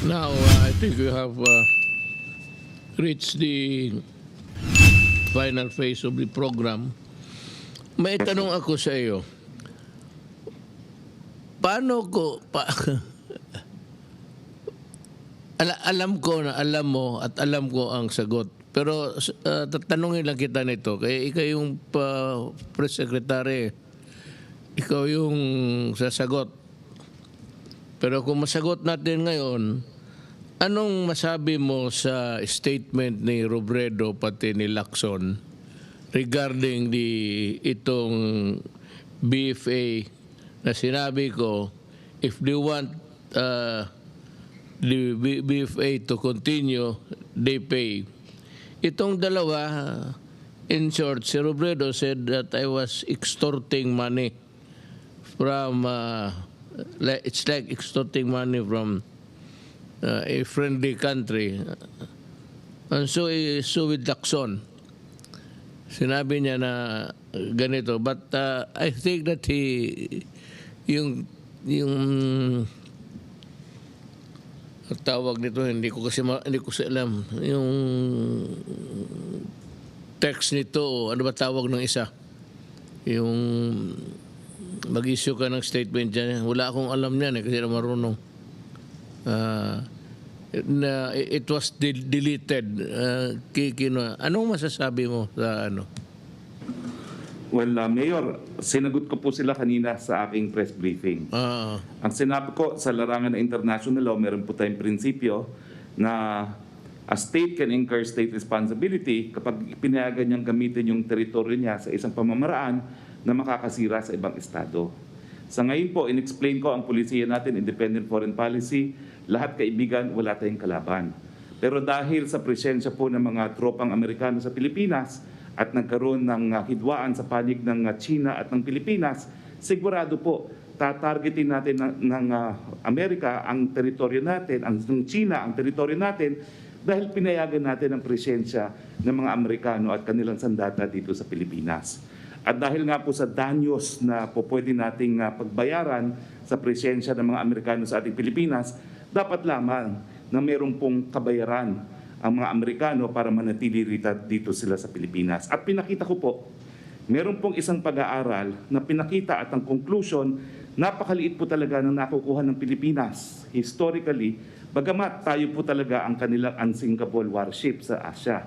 Now, I think we have reached the final phase of the program. May tanong ako sa iyo. Paano ko alam ko na alam mo at alam ko ang sagot. Pero tatanungin lang kita nito. Kaya ikaw yung press secretary. Ikaw yung sasagot. Pero kung masagot natin ngayon, anong masabi mo sa statement ni Robredo pati ni LACSON regarding itong BFA na sinabi ko, if they want the BFA to continue, they pay. Itong dalawa, in short, si Robredo said that I was extorting money from, it's like extorting money from a friendly country. And so with LACSON, sinabi niya na ganito. But I think that yung tawag nito, hindi ko kasi alam. Yung text nito, ano ba tawag ng isa? Yung mag-issue ka ng statement dyan. Wala akong alam niyan kasi na marunong. It was deleted. Anong masasabi mo sa ano? Well, Mayor, sinagot ko po sila kanina sa aking press briefing. Ang sinabi ko sa larangan ng international law, meron po tayong prinsipyo na a state can incur state responsibility kapag pinayagan niyang gamitin yung teritoryo niya sa isang pamamaraan na makakasira sa ibang estado. Sa ngayon po, in-explain ko ang pulisiya natin, independent foreign policy, lahat kaibigan, wala tayong kalaban. Pero dahil sa presensya po ng mga tropang Amerikano sa Pilipinas at nagkaroon ng hidwaan sa panig ng China at ng Pilipinas, sigurado po tatargetin natin ng Amerika ang teritoryo natin, ng China ang teritoryo natin dahil pinayagan natin ang presensya ng mga Amerikano at kanilang sandata dito sa Pilipinas. At dahil nga po sa danyos na po pwede nating pagbayaran sa presensya ng mga Amerikano sa ating Pilipinas, dapat lamang na mayroon pong kabayaran ang mga Amerikano para manatili dito sila sa Pilipinas. At pinakita ko po, meron pong isang pag-aaral na pinakita at ang conclusion, napakaliit po talaga ng nakukuha ng Pilipinas historically, bagamat tayo po talaga ang kanilang unsinkable warship sa Asia.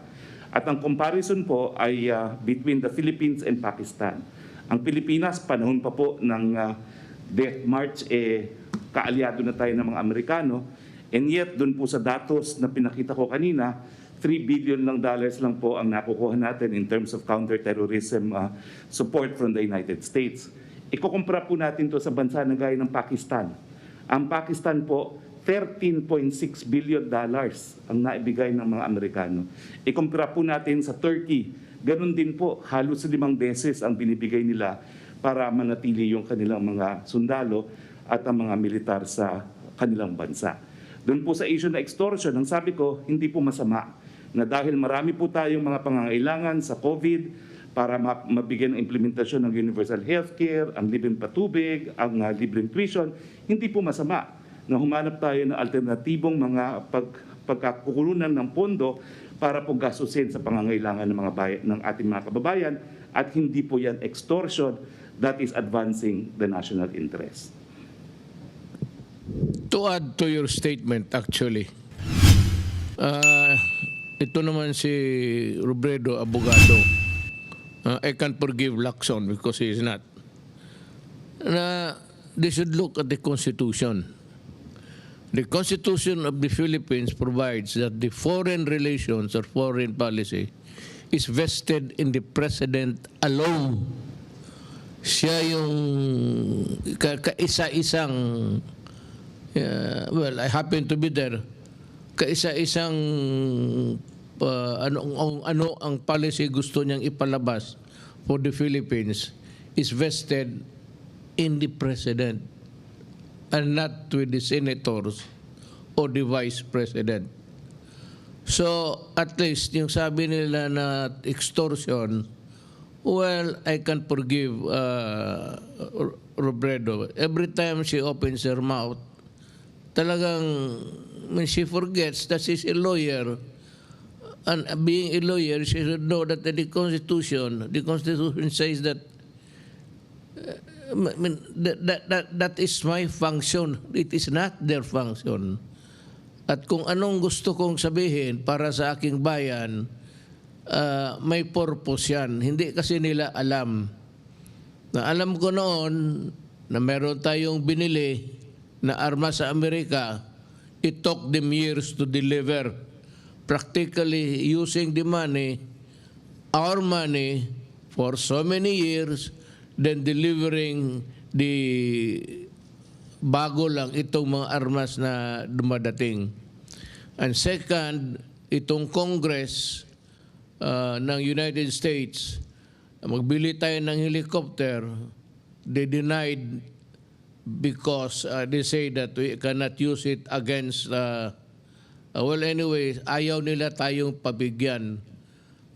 At ang comparison po ay between the Philippines and Pakistan. Ang Pilipinas, panahon pa po ng Death March, kaalyado na tayo ng mga Amerikano. And yet, dun po sa datos na pinakita ko kanina, $3 billion lang po ang nakukuha natin in terms of counterterrorism support from the United States. Ikukumpara po natin to sa bansa na gaya ng Pakistan. Ang Pakistan po, $13.6 billion ang naibigay ng mga Amerikano. Ikumpara po natin sa Turkey, ganun din po, halos 5 beses ang binibigay nila para manatili yung kanilang mga sundalo at ang mga militar sa kanilang bansa. Doon po sa issue na extortion, ang sabi ko, hindi po masama na dahil marami po tayong mga pangangailangan sa COVID para mabigyan ng implementasyon ng universal healthcare, ang libreng patubig, ang libreng tuition, hindi po masama na humanap tayo ng alternatibong mga pagkakukulunan ng pondo para po gastusin sa pangangailangan ng ating mga kababayan at hindi po yan extortion that is advancing the national interest. To add to your statement, actually, ito naman si Robredo, abogado. I can't forgive LACSON because he is not. They should look at the Constitution. The Constitution of the Philippines provides that the foreign relations or foreign policy is vested in the President alone. Siya yung kaisa-isang, well, I happen to be there, kaisa-isang ano ang policy gusto niyang ipalabas for the Philippines is vested in the President and not with the senators or the vice president. So, at least, yung sabi nila na extortion, well, I can forgive Robredo. Every time she opens her mouth, talagang when she forgets that she's a lawyer, and being a lawyer, she should know that the Constitution says that I mean, that is my function. It is not their function. At kung anong gusto kong sabihin para sa aking bayan, may purpose yan. Hindi kasi nila alam. Na alam ko noon na meron tayong binili na armas sa Amerika, it took them years to deliver. Practically using the money, our money, for so many years, then delivering the bago lang itong mga armas na dumadating. And second, itong Congress ng United States, magbili tayo ng helicopter, they denied because they say that we cannot use it against, well anyway, ayaw nila tayong pabigyan.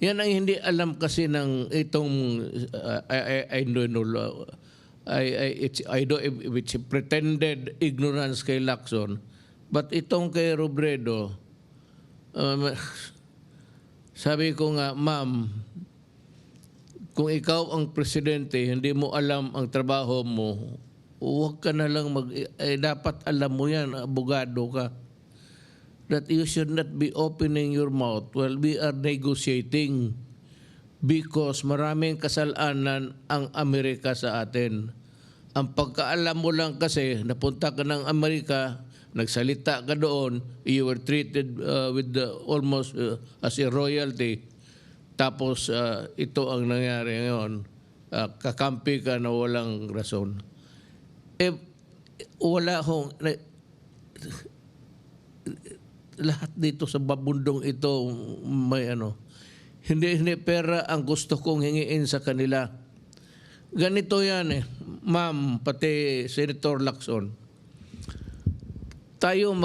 Yan ang hindi alam kasi ng itong I don't know it's pretended ignorance kay LACSON, but itong kay Robredo, sabi ko nga, ma'am, kung ikaw ang presidente, hindi mo alam ang trabaho mo, huwag ka na lang dapat alam mo yan, abogado ka, that you should not be opening your mouth while we are negotiating because maraming kasalanan ang Amerika sa atin. Ang pagkaalam mo lang kasi, napunta ka ng Amerika, nagsalita ka doon, you were treated with almost as a royalty. Tapos ito ang nangyari ngayon, kakampi ka na walang rason. Wala hong... lahat dito sa babundong ito may hindi pera ang gusto kong hingiin sa kanila. Ganito yan ma'am, pati Senator Lacson, tayo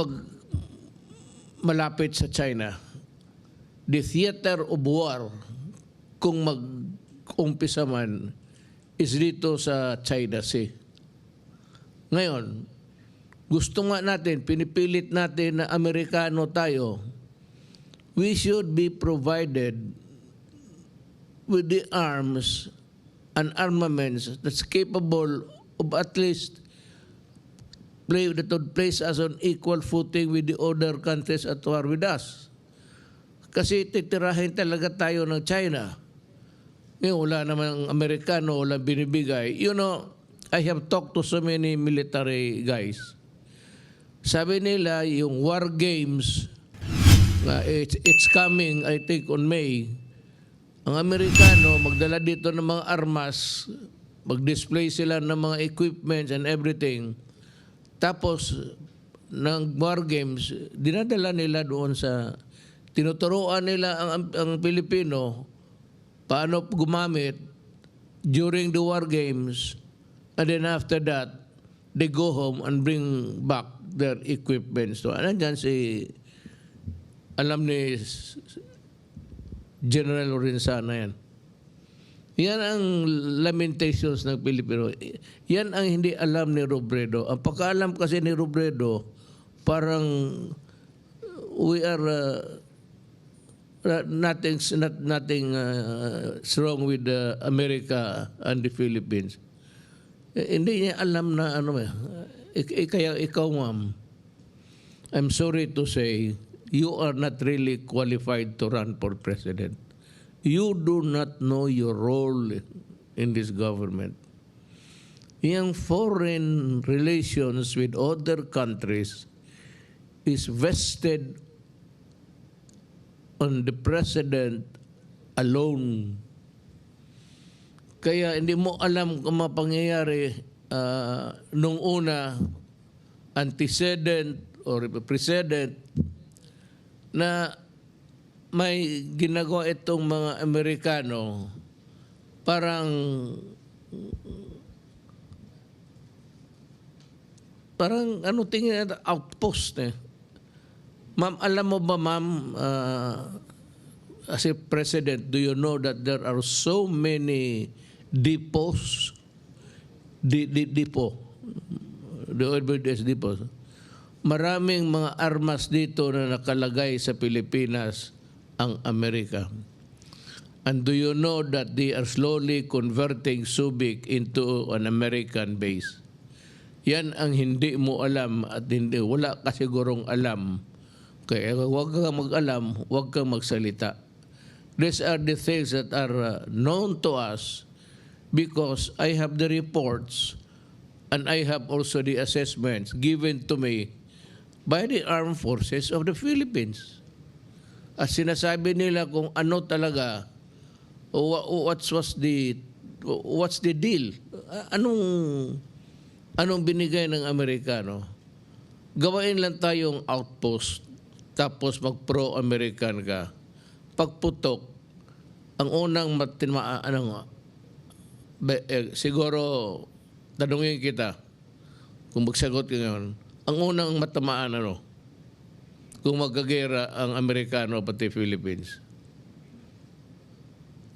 malapit sa China, the theater of war kung mag-umpisa man is dito sa China Sea. Ngayon, gusto nga natin, pinipilit natin na Amerikano tayo, we should be provided with the arms and armaments that's capable of at least that would place us on equal footing with the other countries at war with us. Kasi titirahin talaga tayo ng China. Wala namang Amerikano, wala binibigay. You know, I have talked to so many military guys. Sabi nila, yung war games, it's coming, I think, on May. Ang Amerikano, magdala dito ng mga armas, mag-display sila ng mga equipments and everything. Tapos, ng war games, dinadala nila doon sa, tinuturuan nila ang Pilipino paano gumamit during the war games, and then after that, they go home and bring back their equipment. So, nandyan alam ni General Lorenzana yan. Yan ang lamentations ng Pilipino. Yan ang hindi alam ni Robredo. Ang pagkaalam kasi ni Robredo, parang we are nothing wrong with America and the Philippines. Hindi niya alam na kaya ikaw, ma'am, I'm sorry to say, you are not really qualified to run for president. You do not know your role in this government. Yung foreign relations with other countries is vested on the president alone. Kaya hindi mo alam kung mga pangyayari nung una, antecedent or precedent, na may ginagawa itong mga Amerikano, parang tingin natin, outpost Ma'am, alam mo ba, ma'am, as a president, do you know that there are so many depots, the oil depots? maraming mga armas dito na nakalagay sa Pilipinas ang Amerika. And do you know that they are slowly converting Subic into an American base? Yan ang hindi mo alam at hindi, wala ka sigurong alam. Kaya huwag kang mag-alam, huwag kang magsalita. These are the things that are known to us because I have the reports and I have also the assessments given to me by the Armed Forces of the Philippines. At sinasabi nila kung ano talaga, what's the deal? Anong binigay ng Amerikano? Gawain lang tayong outpost, tapos mag-pro-American ka. Pagputok, ang unang siguro, tanungin kita, kung magsagot ka ngayon, ang unang matamaan kung magkagera ang Amerikano pati Philippines?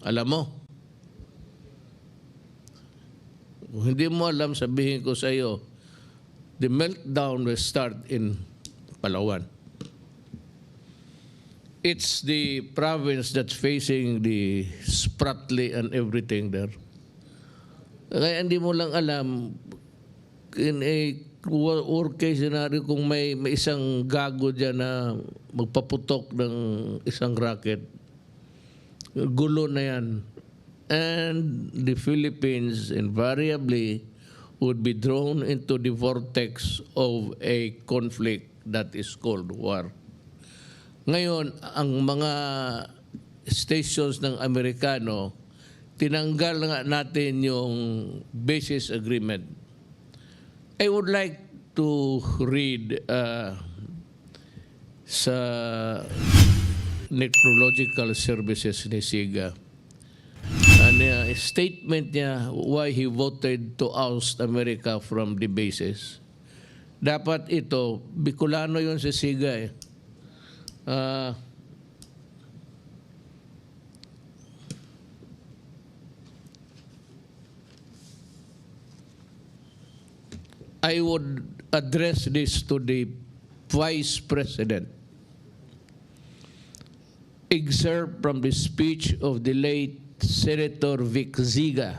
Alam mo? Kung hindi mo alam, sabihin ko sa iyo, the meltdown will start in Palawan. It's the province that's facing the Spratly and everything there. Kaya hindi mo lang alam, in a worst case scenario, kung may isang gago dyan na magpaputok ng isang rocket, gulo na yan. And the Philippines invariably would be drawn into the vortex of a conflict that is called war. Ngayon, ang mga stations ng Amerikano, tinanggal nga natin yung basis agreement. I would like to read sa Necrological Services ni Siga. Statement niya why he voted to oust America from the bases. Dapat ito, Bicolano yun si Siga eh. I would address this to the Vice President. Excerpt from the speech of the late Senator Vic Ziga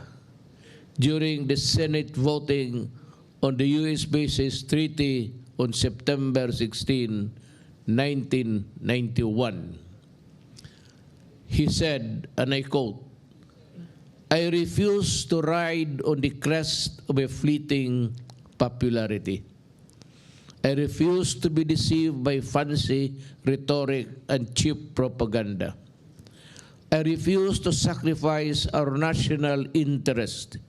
during the Senate voting on the U.S. Bases Treaty on September 16, 1991. He said, and I quote, "I refuse to ride on the crest of a fleeting popularity. I refuse to be deceived by fancy rhetoric and cheap propaganda. I refuse to sacrifice our national interest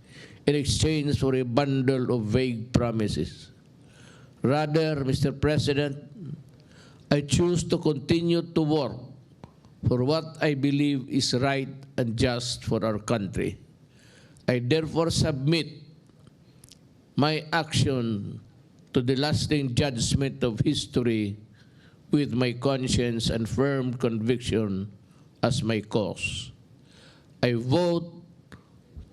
in exchange for a bundle of vague promises. Rather, Mr. President, I choose to continue to work for what I believe is right and just for our country. I therefore submit my action to the lasting judgment of history with my conscience and firm conviction as my cause. I vote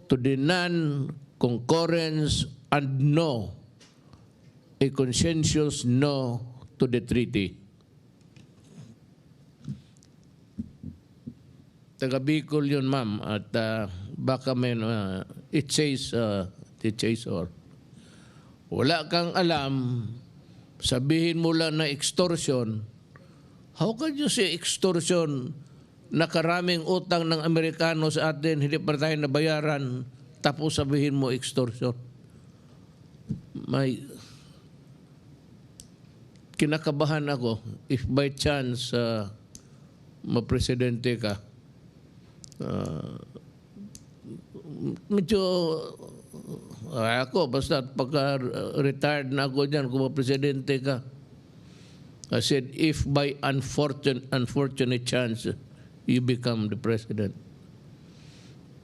to the non-concurrence and no, a conscientious no to the treaty." Taga Bicol yun, ma'am, at baka may, it says or wala kang alam, sabihin mo lang na extortion. How can you say extortion? Nakaraming utang ng Amerikano sa atin, hindi pa tayo nabayaran, tapos sabihin mo extortion. May kinakabahan ako if by chance mapresidente ka. Medyo ako, basta pagka retired na ako dyan, kung mapresidente ka. I said, if by unfortunate chance you become the president,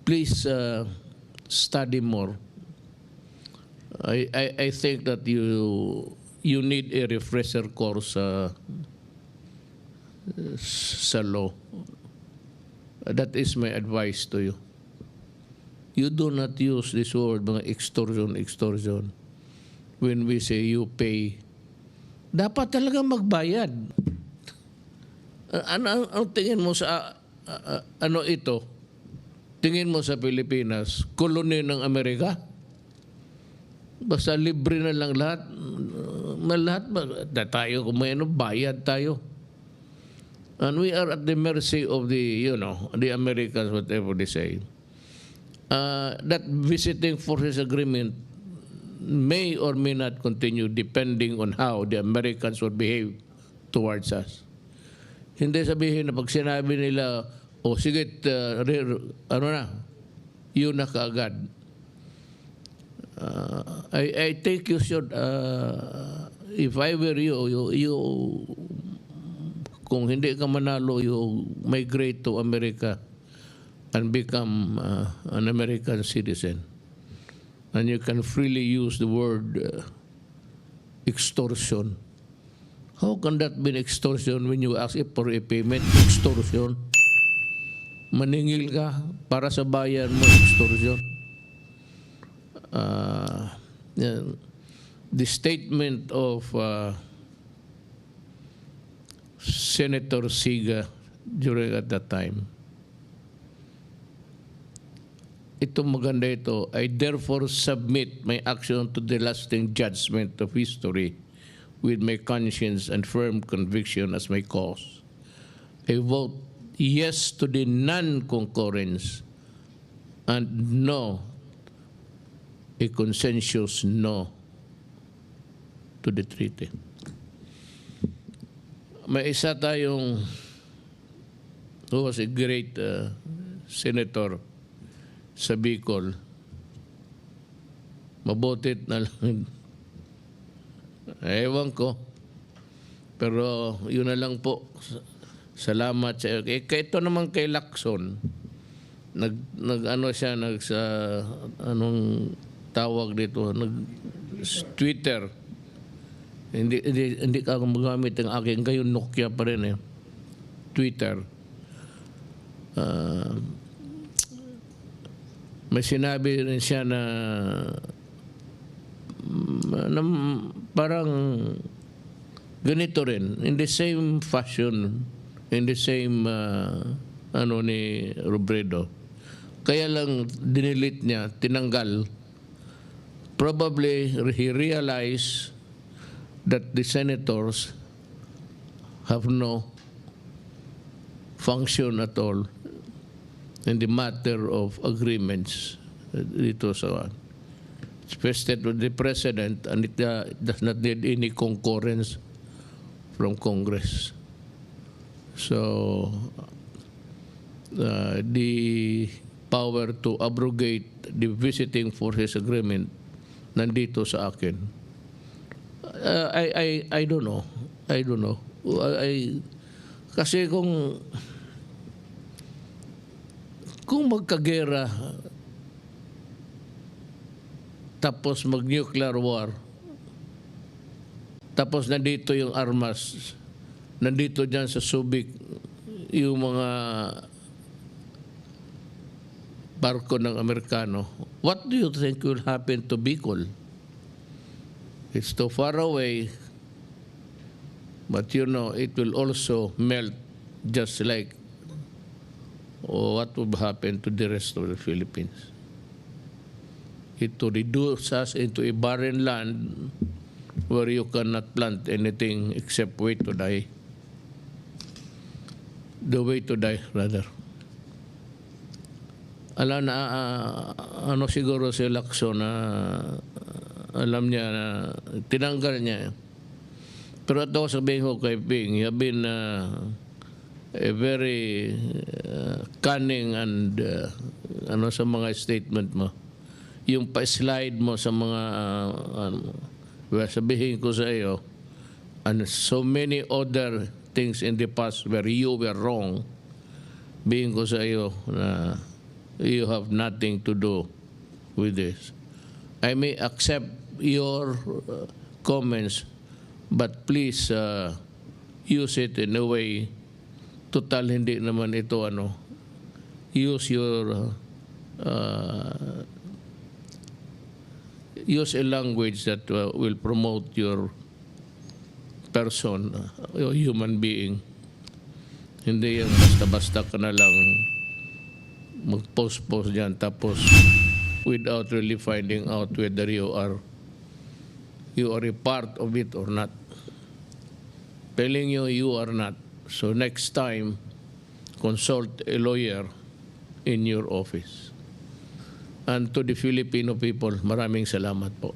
please study more. I think that you need a refresher course sa law. That is my advice to you. You do not use this word, mga extortion, when we say you pay dapat talaga magbayad. Ano tingin mo sa ano ito? Tingin mo sa Pilipinas, koloni ng Amerika? Basta libre na lang lahat. Tayo kung may ano, bayad tayo. And we are at the mercy of the Americans, whatever they say. That visiting forces agreement may or may not continue depending on how the Americans will behave towards us. Hindi sabihin na pag sinabi nila, sige, yun na kaagad. I think you should, if I were you, kung hindi ka manalo, you migrate to America and become an American citizen. And you can freely use the word extortion. How can that be extortion when you ask for a payment? Extortion. Maningil ka para sa bayan mo, extortion. The statement of Senator Siga during at that time, ito maganda ito, I therefore submit my action to the lasting judgment of history with my conscience and firm conviction as my cause. I vote yes to the non-concurrence and no, a consensus no to the treaty. May isa tayong who was a great senator sa Bicol. Mabutit na lang. Ewan ko. Pero yun na lang po. Salamat sa iyo. Ito naman kay LACSON. Nag-ano siya, anong tawag dito? Twitter. Hindi ka magamit ang akin. Kayo Nokia pa rin eh. Twitter. May sinabi rin siya na parang ganito rin, in the same fashion, in the same ni Robredo. Kaya lang dinilit niya, tinanggal. Probably he realized that the senators have no function at all in the matter of agreements dito sa vested with the president, and it does not need any concurrence from Congress. So the power to abrogate the visiting forces agreement nandito sa akin. I don't know. Kasi kung magkagera tapos mag-nuclear war, tapos nandito yung armas, nandito dyan sa Subic yung mga barko ng Amerikano, what do you think will happen to Bicol? It's too far away, but it will also melt just like what would happen to the rest of the Philippines. It to reduce us into a barren land where you cannot plant anything except wait to die. The way to die, rather. Alam na, siguro si LACSON na alam niya na tinanggal niya. Pero ito sabihin ko kay Ping, you have been a very cunning and sa mga statement mo. Yung pa-slide mo sa mga sabihin ko sa iyo, and so many other things in the past where you were wrong, bihin ko sa iyo na you have nothing to do with this. I may accept your comments, but please use it in a way total hindi naman ito use your use a language that will promote your person, a human being. Hindi yung basta-basta ka na lang mag-post-post dyan tapos without really finding out whether you are a part of it or not. Telling you, you are not. So next time, consult a lawyer in your office. And to the Filipino people, maraming salamat po.